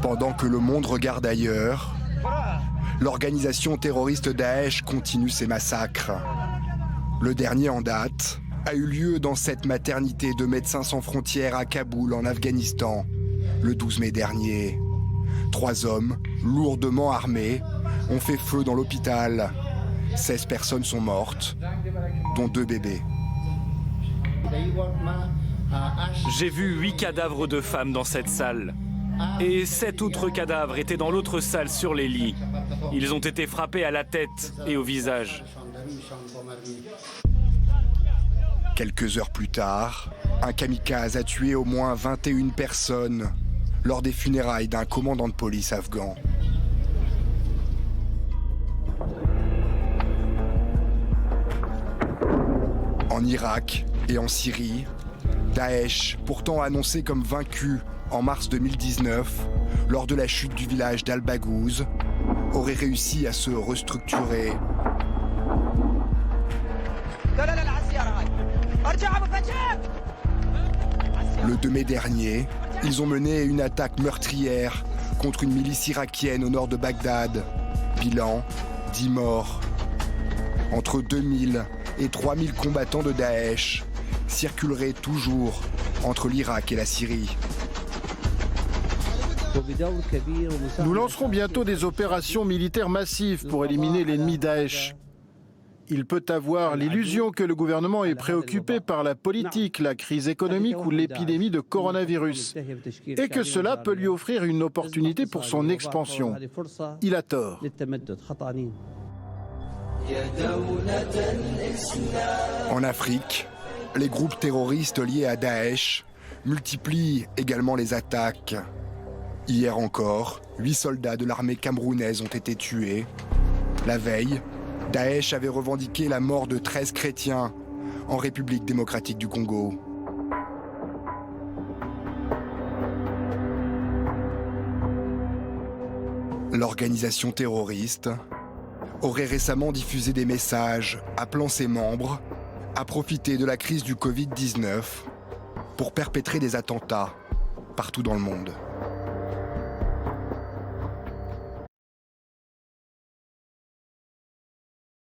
Pendant que le monde regarde ailleurs, l'organisation terroriste Daesh continue ses massacres. Le dernier en date a eu lieu dans cette maternité de Médecins sans frontières à Kaboul, en Afghanistan, le 12 mai dernier. 3 hommes, lourdement armés, ont fait feu dans l'hôpital. 16 personnes sont mortes, dont 2 bébés. J'ai vu 8 cadavres de femmes dans cette salle. Et 7 autres cadavres étaient dans l'autre salle sur les lits. Ils ont été frappés à la tête et au visage. Quelques heures plus tard, un kamikaze a tué au moins 21 personnes lors des funérailles d'un commandant de police afghan. En Irak et en Syrie, Daesh, pourtant annoncé comme vaincu en mars 2019, lors de la chute du village d'Al-Baghouz, aurait réussi à se restructurer. Le 2 mai dernier, ils ont mené une attaque meurtrière contre une milice irakienne au nord de Bagdad. Bilan, 10 morts. Entre 2000 et 3000 combattants de Daesh circuleraient toujours entre l'Irak et la Syrie. Nous lancerons bientôt des opérations militaires massives pour éliminer l'ennemi Daesh. Il peut avoir l'illusion que le gouvernement est préoccupé par la politique, la crise économique ou l'épidémie de coronavirus, et que cela peut lui offrir une opportunité pour son expansion. Il a tort. En Afrique, les groupes terroristes liés à Daesh multiplient également les attaques. Hier encore, 8 soldats de l'armée camerounaise ont été tués. La veille, Daesh avait revendiqué la mort de 13 chrétiens en République démocratique du Congo. L'organisation terroriste aurait récemment diffusé des messages appelant ses membres à profiter de la crise du Covid-19 pour perpétrer des attentats partout dans le monde.